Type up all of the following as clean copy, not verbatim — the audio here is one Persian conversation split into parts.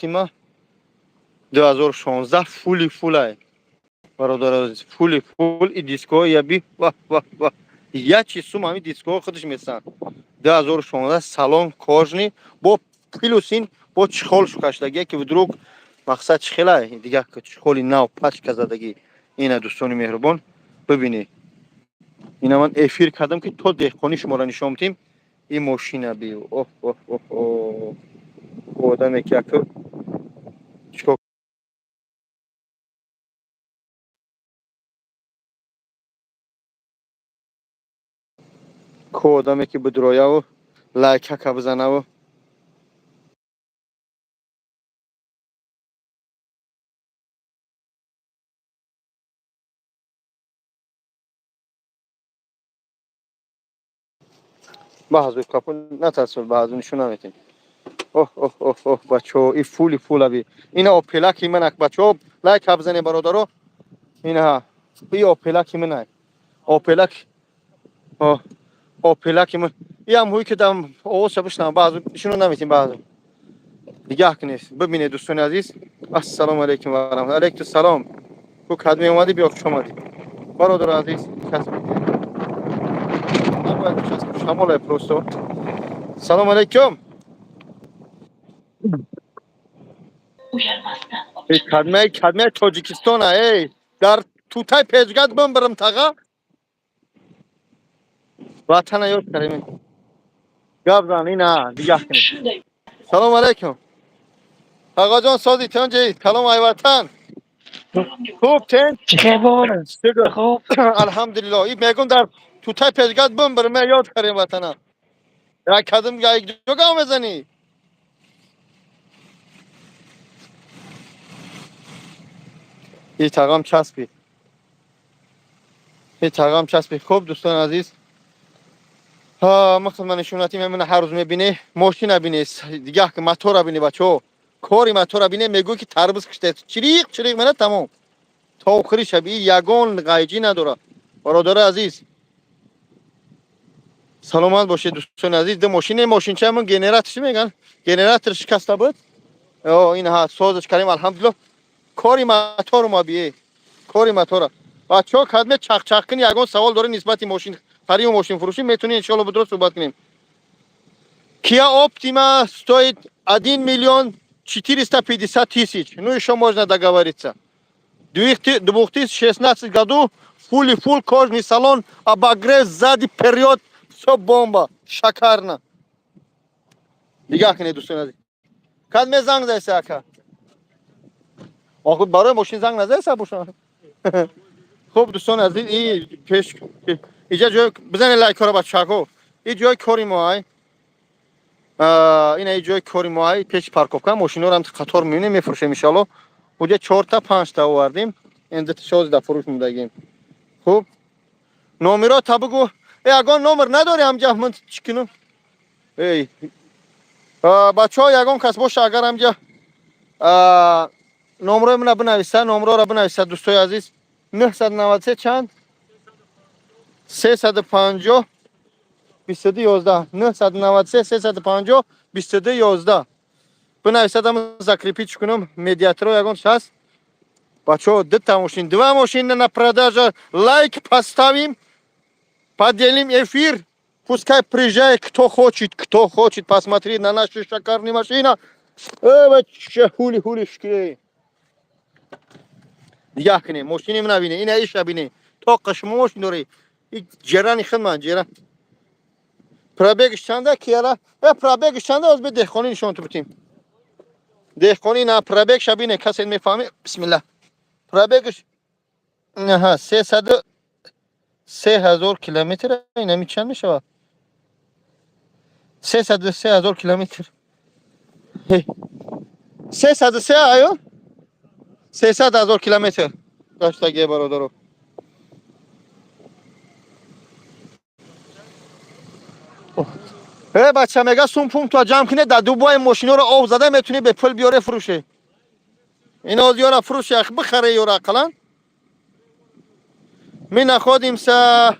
ما 2016 фули برادر عزیز فول این دیسکو یا بی واه واه واه یا چی سوم همین دیسکو خودش میسن 2016 سالن کожний با پلوسین با چخول شکشتگی که вдруг مقصد چخله دیگه که چخولی نو پچ زدگی اینا دوستان مهربان ببینی اینا من افیر کردم که تو دهقانی شما را نشون میدیم این ماشین بی اوه اوه اوه اوه آدم که چیکار آدمی که بدرویا و لایک که بزنه و بعضی کپون نترسل بعضی نشون نمیتین اوه اوه اوه اوه بچه این فول بی اینا اوپلاکی من اک بچه لایک بزنه برادرو اینا این اوپلاکی من اوپلاک اوپلاکی من یا هم هوی که دم اوست بشنم بعضی نشون نمیتین بعضی دیگه کنیست ببینید دوستان عزیز السلام علیکم و رحمت علیکم السلام تو کدوم اومدی بیا خوش اومدی برادر عزیز کس نباید شمال پروستو سلام علیکم ای کدمه تاجیکستان ای در توتای پیشگاه بم برم تاغا وطن یاد کردیم گاب زن اینا دیگه کنید سلام علیکم آقا جان سازی تان جی سلام ای وطن خوب تن چه بار خوب الحمدلله این میگم در توتای پیشگاه بم برم یاد کردیم وطن یا کدوم یک جگه میزنی این تاغام چسبی این تاغام چسبی خوب دوستان عزیز ها مقصد من نشوناتی میمونه هر روز میبینی ماشین نبینی دیگه که موتور ببینی بچو کاری موتور ببینی میگو که تربوز کشته چریق منه تمام تا آخری شب یگان قایجی نداره برادر عزیز سلامت باشید دوستان عزیز ده ماشین چه همون گنراتورش میگن گنراتور شکسته بود این ها سازش کردیم الحمدلله کاری موتور ما بیه کاری موتور بچو خدمت چق کن یگان سوال داره نسبت ماشین خرید و ماشین فروشی میتونی ان شاء الله بدرست صحبت کنیم Kia Optima стоит 1 миллион 450 тысяч. Ну, еще можно договориться. В 2016 году фул кожный салон, обогрев сзади, вперед, все бомба. Шикарно. Нигах не دوستان. Kad me zang zayse aka. آخه برای ماشین زنگ نزده باشن. خوب دوستان عزیز این پیش اینجا جای بزنید لایک رو بچه‌ها. این جای کاری ما این ای جای کاری ما پیش پارکوبکا ماشینا رو هم قطار می‌بینیم میفروشیم ان شاء الله اونجا 4 تا 5 تا آوردیم اینجا 16 فروش می‌دهیم خوب نمرات تا بگو یگان نمر نداری همجا من چیکنم ای بچه‌ها یگان کس باشه اگر همجا نمره من بنویسه نمره رو بنویسه دوستای عزیز 993 چند 350 22 11 993 350 22 11 بنویسه دم закрепить کنم медиатор یگان شست بچه‌ها два машины на продажу лайк поставим поделим эфир пускай приезжает кто хочет посмотреть на нашу шикарную машину вообще хули шкрей яхне машине набине ина иш набине то қашмош дори и ҷерани хидмат ҷера пробег чанда кияра пробег чанда оз бе дехони нишон тубтим дехони на пробег шабине касе мефами бисмилlah пробегш ага 3000 کیلومتر اینا می چند میشه 303000 کیلومتر 303 آیو 300000 کیلومتر داشتگی برادرو بچه میگه سوم پوم تو جمع کنه در دوبای ماشینا رو آب زده میتونی به پل بیاره فروشه این از یارا فروش یخ بخره یارا اقلا می находимся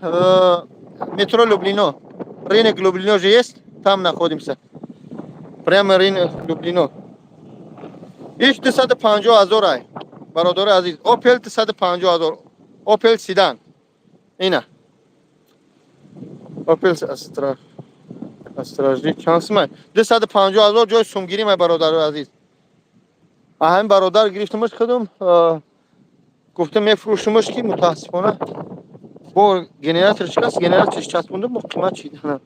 метро Люблино рынок Люблино же есть там находимся прямо рынок Люблино هیچ 250,000 ای برادر عزیز. اوپل 250,000. اوپل سیدان. اینا اوپل استراژی چانس من 250,000 جای سومگیری من برادر عزیز. همین برادر گرفتمش خودم گفتم میفروشمش که متاسفانه با گنراتور شکست گنراتورش چسبونده با قیمت چیدن.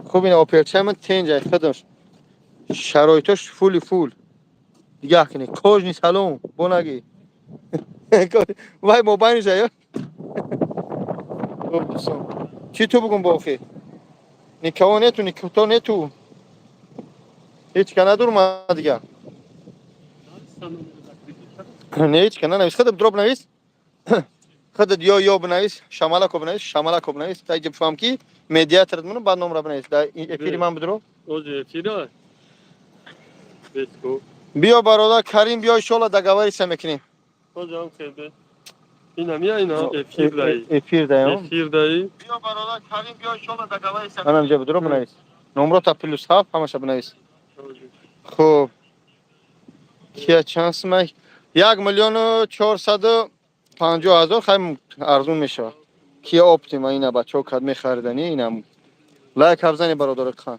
خوب این اوپل من تنج خودش شرایطش فول دیگه کنی کاج نیست سلام بونگی وای موبایل جایا چی تو بگم باخی نیکوانه تو هیچ کنه دور ما دیگه نه هیچ کنه نویس خودم دروب نویس خودت یا بنویس شمالا کو بنویس تا جب فهم کی مدیاتر منو بعد نمره بنویس دا افیری من بدرو اوه افیرا بسکو بیا برادر کریم بیا ان شاء الله دگاوری سم میکنیم کجا کنده اینا میا اینا افیر دایی افیر دایم افیر دایی بیا برادر کریم بیا ان شاء الله دگاوری سم منم جب بدرو بنویس نمره تا پلوس هاف همش بنویس خب کیا چانس ما 1,450,000 خیلی ارزون میشه کیا اپتیما اینا بچه‌ها کد میخریدنی اینم لایک افزانی برادر خان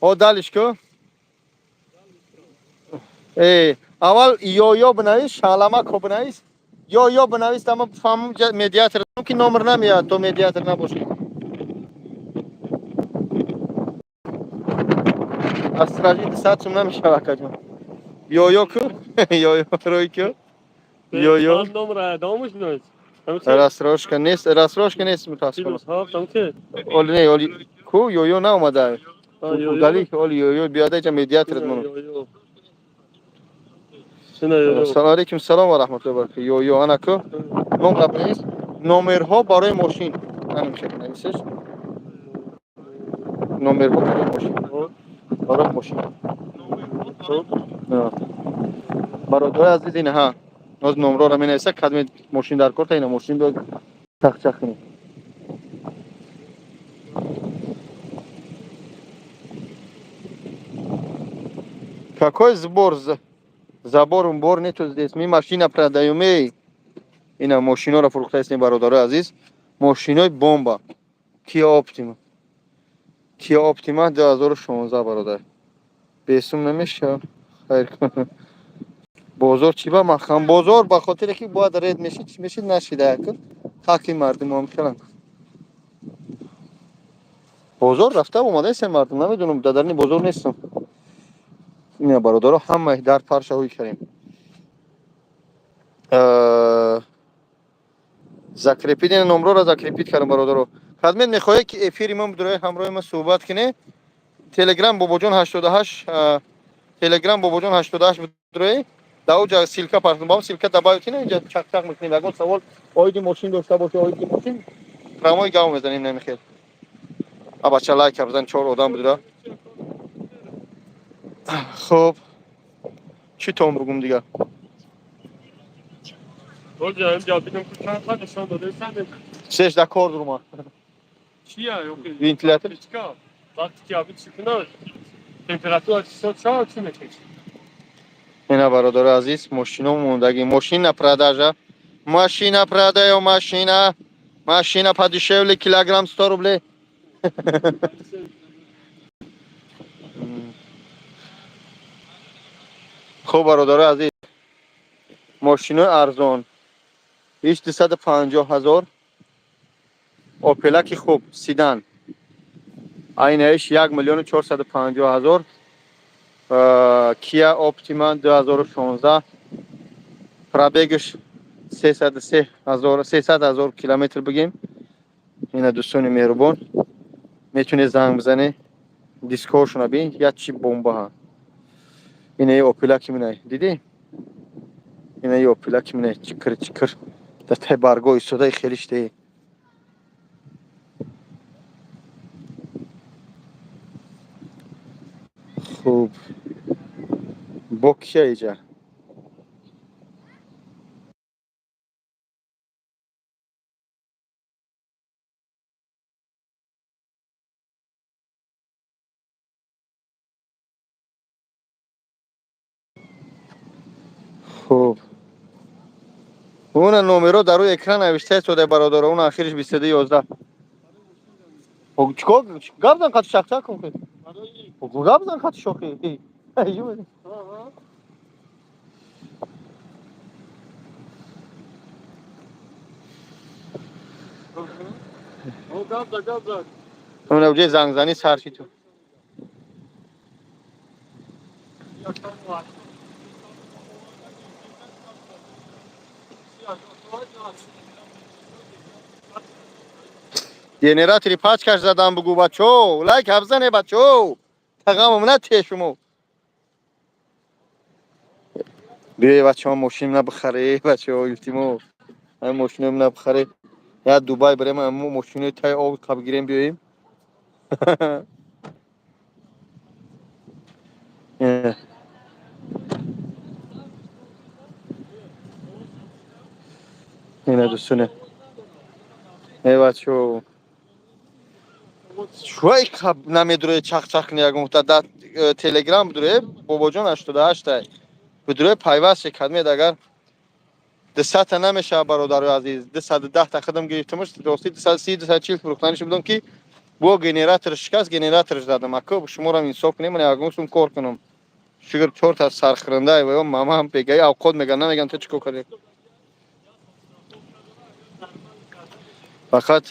او دالش کو اول یا بنویس شالما کو بنویس یا بنویس تمام فهم مدیاتر که نمر نمیاد تو مدیاتر نباشی استراژی ساعت سوم نمیشه وقت یا کو یا روی کو یا نمره دامش نیست راستروش که نیست متاسفانه پلوس هاف تام که اولی نه اولی کو یا نه اومده یو دالی اولی یا بیاده چه مدیاتر منو سلام سلام علیکم سلام و رحمت الله و برکاته یا انا کو نمره بنویس نمرها برای ماشین همین شکل نویسش نمرها برای ماشین برادر عزیز این ها از نمره را می نویسه کدام ماشین در کارت اینا ماشین بیاد چخ کنی какой забор нету здесь ми машина продаем اینا ماشینا را فروخته هستیم برادر عزیز ماشینای بمب کیا اپتیما 2016 برادر بیسوم نمیشه خیر کن بازار چی با مخم بازار به خاطر که باید رد میشه چی میشه نشیده کن حقی مردم هم کردن بازار رفته اومده است مردم نمیدونم دادرنی بازار نیستم اینا برادر همه در پرشه هوی کردیم закрепить نمره را закрепить کردم برادر خدمت میخوای که افیر من بدروی همراه ما صحبت کنه تلگرام باباجان 88 تلگرام باباجان 88 بدروی در اونجا سیلکا پرسون با سیلکا دبای کنه اینجا چک چک میکنیم یگان سوال آیدی ماشین داشته باشه آیدی ماشین رمای گاو میزنیم نمیخیر بچه لایک بزن 4 آدم بدره خب چی توم بگم دیگه کجا اینجا بیدم که چند تا نشان داده سنده سش در کار درما چیه یوکی ونتیلاتور وقتی که آبی چکنه تمپراتور 300 چی میشه اینا برادر عزیز ماشینا موندگی ماشین продажа машина продаю машина подешевле килограмм 100 рублей خب برادر عزیز ماشینا ارزان هیچ 250,000 اوپلک خوب سیدان عینش 1,450,000 کیا اپتیما 2016 پرابگش 300,000 کیلومتر بگیم اینا دوستان مهربان میتونه زنگ بزنه دیسکورشون ببین یا چی بمب ها اینا اوپلک منای دیدی اینا اوپلک منای چکر در تای برگوی صدای خیلیش دی خوب بوکیا ایجا خوب اون نمره در روی اکران نوشته شده برادر، اون آخرش 2211. خب چیکار گابزن خط شخصا کن که گابزن خط شوخی ایو او گاب. اون اوجه زنگ زنی سرشی تو گنراتوری پاچ کش زدم بگو بچو لایک بزنه بچو تقام نه شما بیا بچه ها ماشین نبخره بچه ها التیمو هم ماشین هم نبخره یا دوبای بریم همون ماشین تای آب کب گیریم بیاییم اینه دوستونه ای بچه ها شوی کب نمیدروی چخ چخ نیاگم تا در تلگرام بدروی بابا جان 88 بدروی پایواز کدمید اگر 200 تا نمیشه برادر عزیز 210 تا خدم گرفتمش دوستی 230 240 فروختنش بودم که با گنراتور شکست گنراتورش دادم اکو شما را انصاف کنیم من اگمسون کار کنم شگر چهار تا سرخرنده و ماما هم بگی او خود میگن نمیگن تو چیکار کردی فقط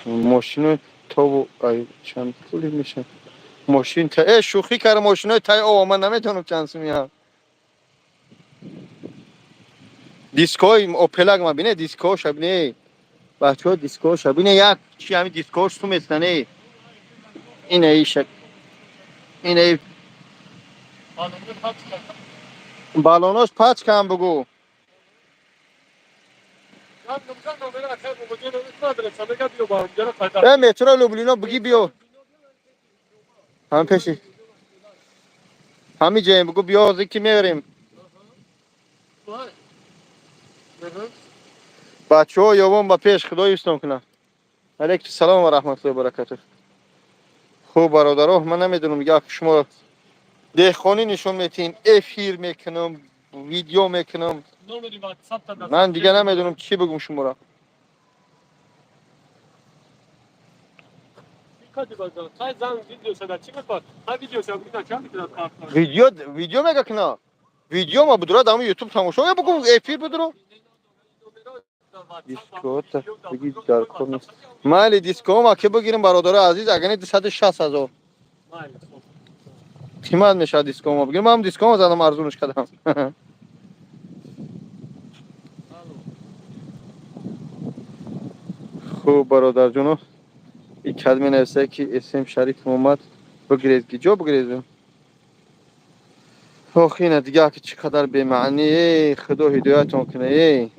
ماشین تو ای چند پولی میشه ماشین تا ای شوخی کار ماشین تای او من نمیتونم چند سومی دیسکوی اوپلاگ ما بینه دیسکو شبینه بچه‌ها دیسکو شبینه یک چی همین دیسکوش تو میستنه اینه ایشک اینه بالوناش پاچ کم بگو ای مترو لوبلینا بگی بیو هم پیشی همی جایم بگو بیا از کی میبریم بچه‌ها یوام با پیش خدای استون کنه علیکم السلام و رحمت الله و برکاته خوب برادرها من نمیدونم یک شما دهخانی نشون میتین افیر میکنم ویدیو میکنم من دیگه نمیدونم چی بگم شما را ویدیو میگه کنه ویدیو ما بدرو دام یوتیوب تماشا یا بگم افیر بدرو دیسکو تا بگی در کار مال دیسکو ما که بگیریم برادر عزیز اگه 260,000 قیمت میشه دیسکو ما بگیریم هم دیسکو ما زدم ارزونش کردم خوب برادر جونو این کلمه نوشته که اسم شریف محمد بگیرید که جا بگیرید آخ اینه دیگه که چقدر به معنی خدا هدایتون کنه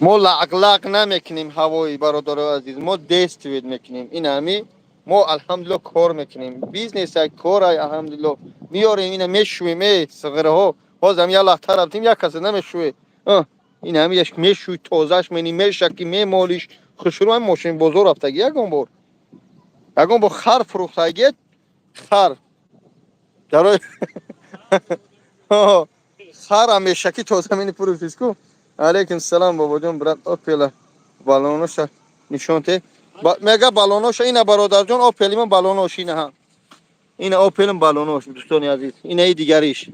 ما لق نمیکنیم هوایی برادر عزیز ما دست وید میکنیم این همی ما الحمدلله کار میکنیم بیزنس یک کار الحمدلله میاریم اینه میشویم صغره ها باز هم یه لحظه رفتیم یک کسی نمیشوی این همی یک میشوی تازهش منی میشکی میمالیش خشرو هم ماشین بزرگ رفتگی یکم با خر فروختگی خر درای خر هم میشکی تازه منی فروختیش کو علیکم السلام بابا جان برات اپل بالونش نشون ته میگه بالونش اینه برادر جان اپل من بالونش اینه ها اینه اپل بالونش دوستان عزیز اینه ای دیگریش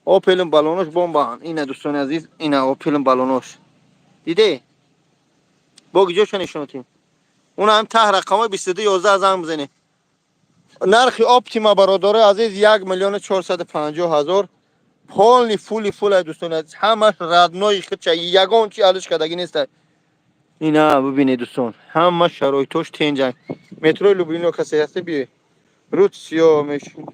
اپل بالونش بمب اینه دوستان عزیز اینه اپل بالونش دیدی بگو جوش نشون ته اون هم ته رقم 2211 از هم بزنه نرخ اپتیما برادر عزیز 1,450,000 فول دوستان عزیز همش ردنای خود چه یگان چی علش کدگی نیست اینا ببینید دوستان همه شرایطش تنجن مترو لوبلینو کسی هسته بیه روت سیاه میشون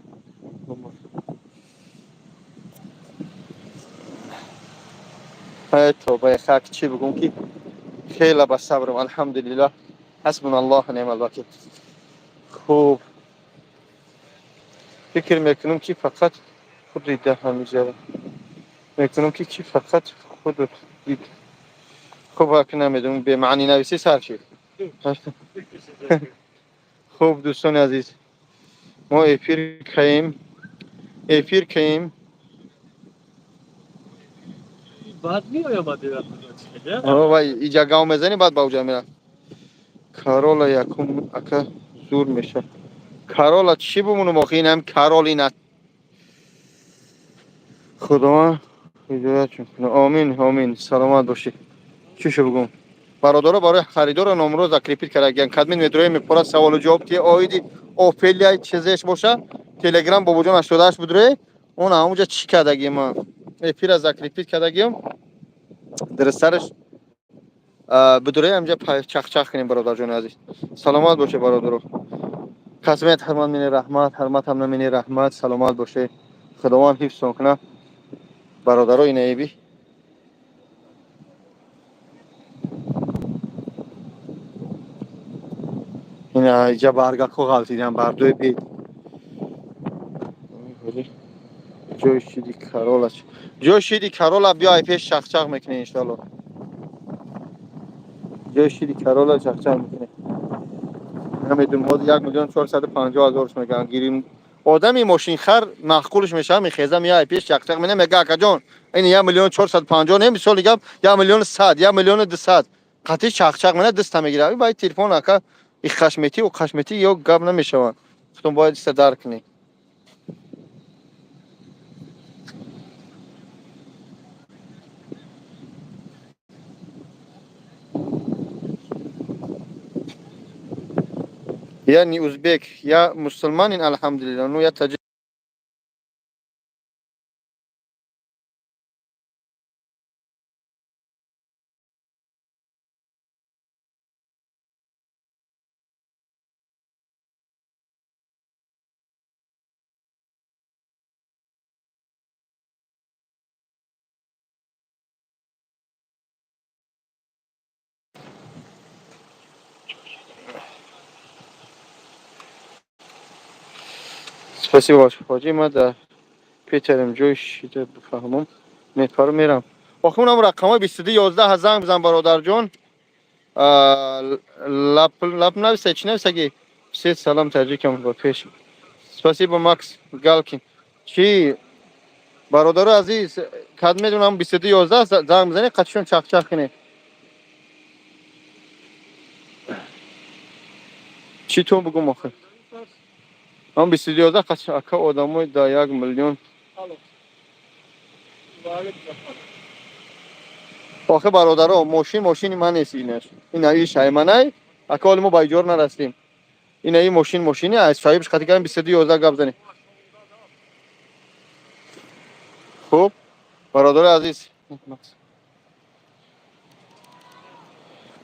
های توبه خاک چی بگم که خیلی با صبرم الحمدلله حسبنا الله و نعم الوکیل خوب فکر میکنم که فقط خود دیده همیشه میکنم که فقط خود دید خب هر که نمیدونم به معنی نویسی سر شد. خوب دوستان عزیز ما افیر کهیم بعد میای آمده رفت چیه؟ و اینجا گام میزنی بعد با اوجا میره کارولا یکم اکا زور میشه کارولا چی بمونه موقع این هم کارولینه خدا هدایت کنه آمین آمین سلامت باشی چی بگم برادر برای خریدار نامروز اکریپیت کردن کدمین میتروی میپره سوال و جواب تی اویدی اوپلیا چیزش باشه تلگرام بابا جان 88 بدره اون همونجا چی کردگی ما افیر از اکریپیت کردگیم در سرش بدره همجا چخ چخ کنیم برادر جان عزیز سلامت باشه برادر قسمت حرمت من رحمت حرمت هم من رحمت سلامت باشه خداوند حفظ کنه برادرای نیبی این اینجا برگا کو غلطیدم بر دوی بید جوشیدی کارولا جوشیدی کارولا بیای پیش چخ چخ میکنه ان شاء الله جوشیدی کارولا چخ چخ میکنه نمیدونم ما 1,450,000 میگن گیریم آدمی ماشین خر معقولش میشه میخیزه میای پیش چخ چخ میکنه میگه اکا جان این 1,450,000 نمیشه میگم 1,100,000 1,200,000 قطعی چخ چخ میکنه دست میگیره باید تلفن اکا این خشمتی و خشمتی یا گپ نمیشون خودتون باید استدار کنی yani Uzbek ya Müslümanın elhamdülillah no ya Tacik Спасибо ваше Хаджи ما در پیترم جوش بفهمم میپرم میرم آخه اونم رقمای 2211 زنگ بزن برادر جان لپ نویسه چی نویسه که سه سلام تاجیکم با پیش Спасибо Макс Галкин چی برادر عزیز کد میدونم 2211 زنگ بزنی قطشون چخ چخ کنی چی تو بگم آخه هم 2211 قطش اکا آدمای دا 1,000,000 آخه برادرها ماشین من نیست اینش این هایی شایمانه اکا حال ما با ایجار نرسیم این هایی ماشینی از صاحبش خطی کردن 2211 گپ زنی خب برادر عزیز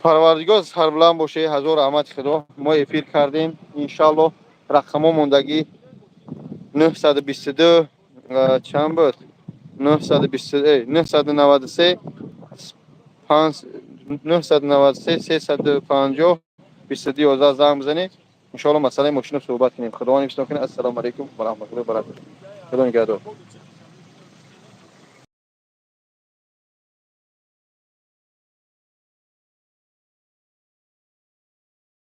پروردگار سر بلند باشه هزار رحمت خدا ما افیر کردیم انشالله رقم موندگی 922 چند بود 923 993 993 350 22 زنگ بزنید ان شاء الله مسئله ماشین رو صحبت کنیم خداوند حفظ کنه السلام علیکم و رحمت الله و برکاته خدا نگهدار